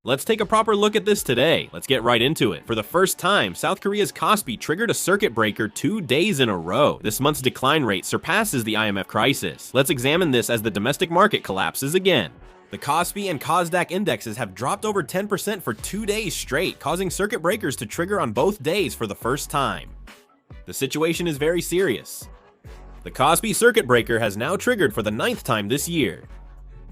Let's take a proper look at this today. Let's get right into it. For the first time, South Korea's KOSPI triggered a circuit breaker 2 days in a row. This month's decline rate surpasses the IMF crisis. Let's examine this as the domestic market collapses again. The KOSPI and KOSDAQ indexes have dropped over 10% for 2 days straight, causing circuit breakers to trigger on both days for the first time. The situation is very serious. The KOSPI circuit breaker has now triggered for the 9th time this year.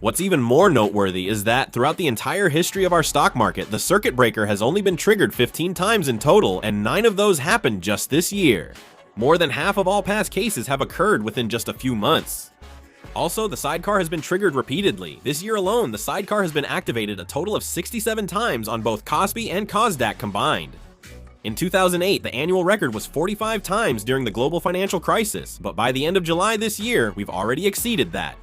What's even more noteworthy is that throughout the entire history of our stock market, the circuit breaker has only been triggered 15 times in total, and 9 of those happened just this year. More than half of all past cases have occurred within just a few months. Also, the sidecar has been triggered repeatedly. This year alone, the sidecar has been activated a total of 67 times on both KOSPI and KOSDAQ combined. In 2008, the annual record was 45 times during the global financial crisis, but by the end of July this year, we've already exceeded that.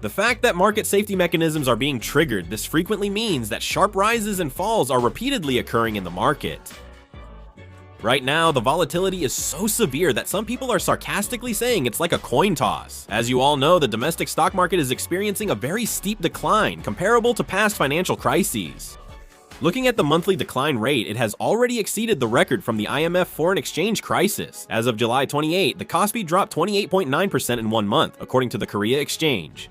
The fact that market safety mechanisms are being triggered this frequently means that sharp rises and falls are repeatedly occurring in the market. Right now, the volatility is so severe that some people are sarcastically saying it's like a coin toss. As you all know, the domestic stock market is experiencing a very steep decline, comparable to past financial crises. Looking at the monthly decline rate, it has already exceeded the record from the IMF foreign exchange crisis. As of July 28, the KOSPI dropped 28.9% in 1 month, according to the Korea Exchange.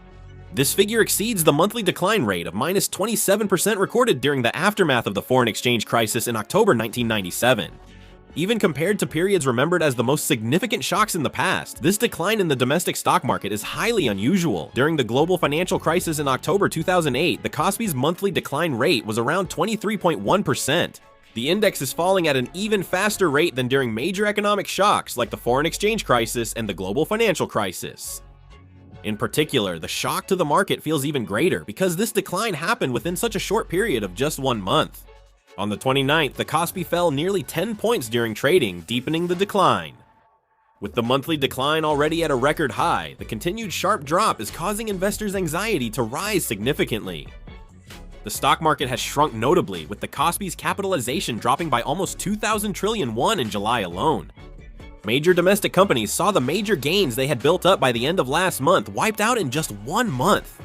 This figure exceeds the monthly decline rate of -27% recorded during the aftermath of the foreign exchange crisis in October 1997. Even compared to periods remembered as the most significant shocks in the past, this decline in the domestic stock market is highly unusual. During the global financial crisis in October 2008, the KOSPI's monthly decline rate was around 23.1%. The index is falling at an even faster rate than during major economic shocks like the foreign exchange crisis and the global financial crisis. In particular, the shock to the market feels even greater because this decline happened within such a short period of just 1 month. On the 29th, the KOSPI fell nearly 10 points during trading, deepening the decline. With the monthly decline already at a record high, the continued sharp drop is causing investors' anxiety to rise significantly. The stock market has shrunk notably, with the KOSPI's capitalization dropping by almost 2,000 trillion won in July alone. Major domestic companies saw the major gains they had built up by the end of last month wiped out in just 1 month.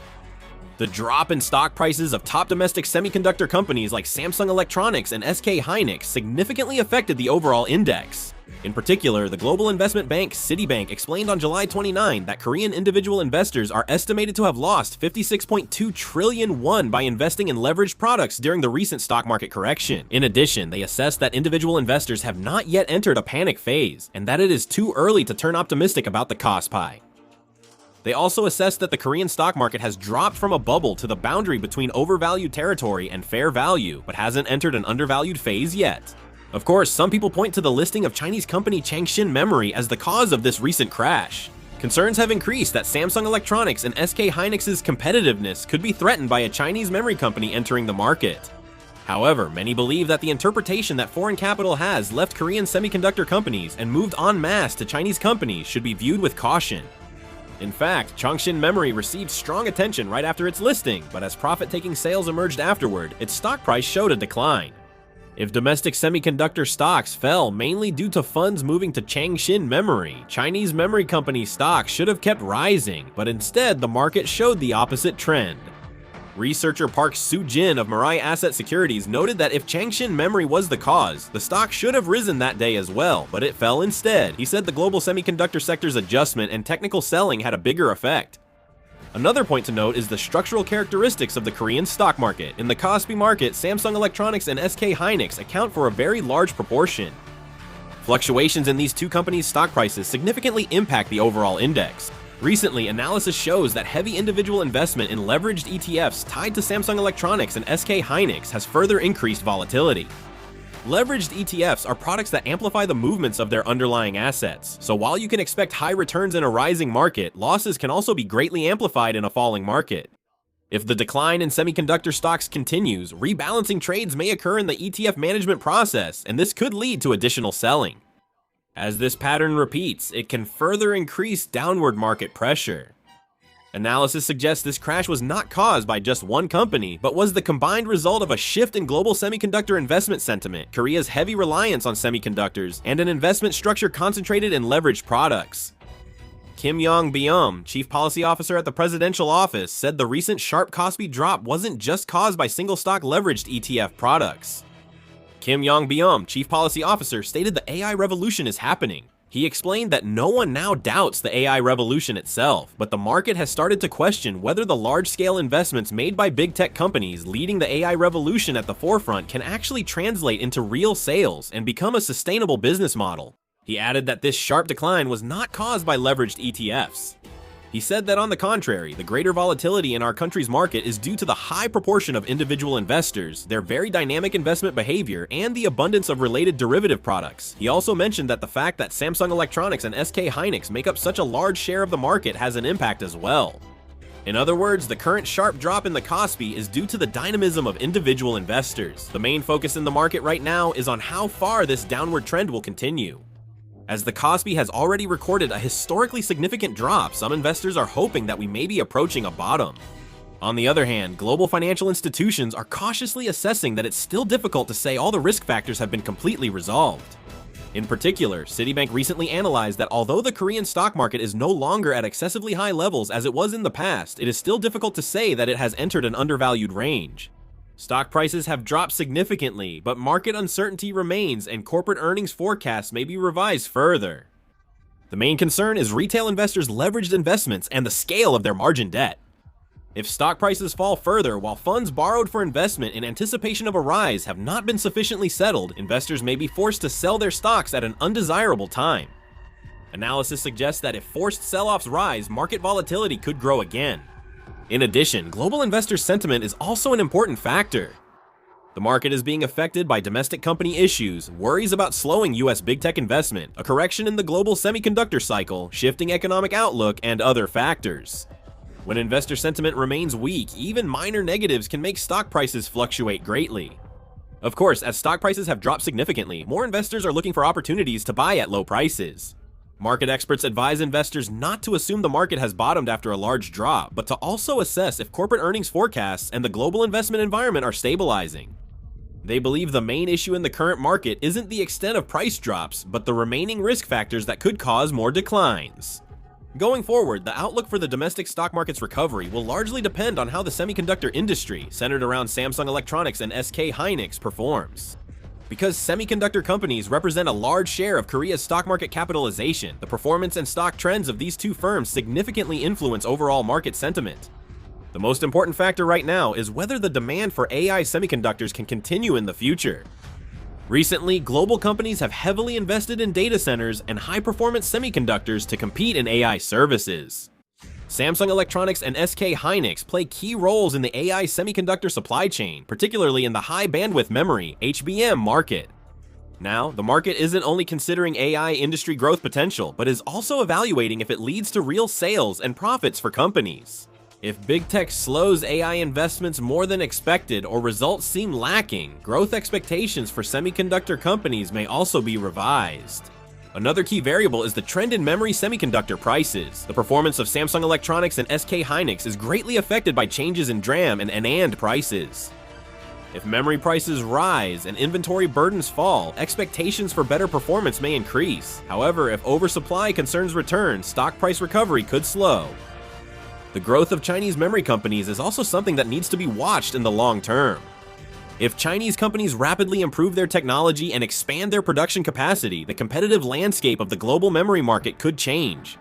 The drop in stock prices of top domestic semiconductor companies like Samsung Electronics and SK Hynix significantly affected the overall index. In particular, the global investment bank Citibank explained on July 29 that Korean individual investors are estimated to have lost 56.2 trillion won by investing in leveraged products during the recent stock market correction. In addition, they assessed that individual investors have not yet entered a panic phase, and that it is too early to turn optimistic about the KOSPI. They also assessed that the Korean stock market has dropped from a bubble to the boundary between overvalued territory and fair value, but hasn't entered an undervalued phase yet. Of course, some people point to the listing of Chinese company Changshin Memory as the cause of this recent crash. Concerns have increased that Samsung Electronics and SK Hynix's competitiveness could be threatened by a Chinese memory company entering the market. However, many believe that the interpretation that foreign capital has left Korean semiconductor companies and moved en masse to Chinese companies should be viewed with caution. In fact, Changshin Memory received strong attention right after its listing, but as profit-taking sales emerged afterward, its stock price showed a decline. If domestic semiconductor stocks fell mainly due to funds moving to Changshin Memory, Chinese memory company stocks should have kept rising, but instead the market showed the opposite trend. Researcher Park Soo-jin of Mirai Asset Securities noted that if Changshin Memory was the cause, the stock should have risen that day as well, but it fell instead. He said the global semiconductor sector's adjustment and technical selling had a bigger effect. Another point to note is the structural characteristics of the Korean stock market. In the KOSPI market, Samsung Electronics and SK Hynix account for a very large proportion. Fluctuations in these two companies' stock prices significantly impact the overall index. Recently, analysis shows that heavy individual investment in leveraged ETFs tied to Samsung Electronics and SK Hynix has further increased volatility. Leveraged ETFs are products that amplify the movements of their underlying assets, so while you can expect high returns in a rising market, losses can also be greatly amplified in a falling market. If the decline in semiconductor stocks continues, rebalancing trades may occur in the ETF management process, and this could lead to additional selling. As this pattern repeats, it can further increase downward market pressure. Analysis suggests this crash was not caused by just one company, but was the combined result of a shift in global semiconductor investment sentiment, Korea's heavy reliance on semiconductors, and an investment structure concentrated in leveraged products. Kim Yong-byum, chief policy officer at the presidential office, said the recent sharp KOSPI drop wasn't just caused by single-stock leveraged ETF products. Kim Yong-byum, chief policy officer, stated the AI revolution is happening. He explained that no one now doubts the AI revolution itself, but the market has started to question whether the large-scale investments made by big tech companies leading the AI revolution at the forefront can actually translate into real sales and become a sustainable business model. He added that this sharp decline was not caused by leveraged ETFs. He said that on the contrary, the greater volatility in our country's market is due to the high proportion of individual investors, their very dynamic investment behavior, and the abundance of related derivative products. He also mentioned that the fact that Samsung Electronics and SK Hynix make up such a large share of the market has an impact as well. In other words, the current sharp drop in the KOSPI is due to the dynamism of individual investors. The main focus in the market right now is on how far this downward trend will continue. As the KOSPI has already recorded a historically significant drop, some investors are hoping that we may be approaching a bottom. On the other hand, global financial institutions are cautiously assessing that it's still difficult to say all the risk factors have been completely resolved. In particular, Citibank recently analyzed that although the Korean stock market is no longer at excessively high levels as it was in the past, it is still difficult to say that it has entered an undervalued range. Stock prices have dropped significantly, but market uncertainty remains and corporate earnings forecasts may be revised further. The main concern is retail investors' leveraged investments and the scale of their margin debt. If stock prices fall further while funds borrowed for investment in anticipation of a rise have not been sufficiently settled, investors may be forced to sell their stocks at an undesirable time. Analysis suggests that if forced sell-offs rise, market volatility could grow again. In addition, global investor sentiment is also an important factor. The market is being affected by domestic company issues, worries about slowing US big tech investment, a correction in the global semiconductor cycle, shifting economic outlook, and other factors. When investor sentiment remains weak, even minor negatives can make stock prices fluctuate greatly. Of course, as stock prices have dropped significantly, more investors are looking for opportunities to buy at low prices. Market experts advise investors not to assume the market has bottomed after a large drop, but to also assess if corporate earnings forecasts and the global investment environment are stabilizing. They believe the main issue in the current market isn't the extent of price drops, but the remaining risk factors that could cause more declines. Going forward, the outlook for the domestic stock market's recovery will largely depend on how the semiconductor industry, centered around Samsung Electronics and SK Hynix, performs. Because semiconductor companies represent a large share of Korea's stock market capitalization, the performance and stock trends of these two firms significantly influence overall market sentiment. The most important factor right now is whether the demand for AI semiconductors can continue in the future. Recently, global companies have heavily invested in data centers and high-performance semiconductors to compete in AI services. Samsung Electronics and SK Hynix play key roles in the AI semiconductor supply chain, particularly in the high-bandwidth memory (HBM) market. Now, the market isn't only considering AI industry growth potential, but is also evaluating if it leads to real sales and profits for companies. If big tech slows AI investments more than expected or results seem lacking, growth expectations for semiconductor companies may also be revised. Another key variable is the trend in memory semiconductor prices. The performance of Samsung Electronics and SK Hynix is greatly affected by changes in DRAM and NAND prices. If memory prices rise and inventory burdens fall, expectations for better performance may increase. However, if oversupply concerns return, stock price recovery could slow. The growth of Chinese memory companies is also something that needs to be watched in the long term. If Chinese companies rapidly improve their technology and expand their production capacity, the competitive landscape of the global memory market could change.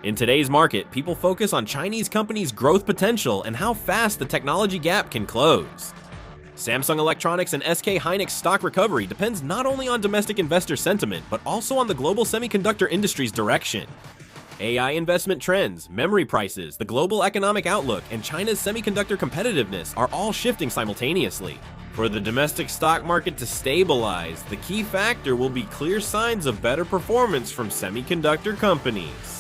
In today's market, people focus on Chinese companies' growth potential and how fast the technology gap can close. Samsung Electronics and SK Hynix stock recovery depends not only on domestic investor sentiment, but also on the global semiconductor industry's direction. AI investment trends, memory prices, the global economic outlook, and China's semiconductor competitiveness are all shifting simultaneously. For the domestic stock market to stabilize, the key factor will be clear signs of better performance from semiconductor companies.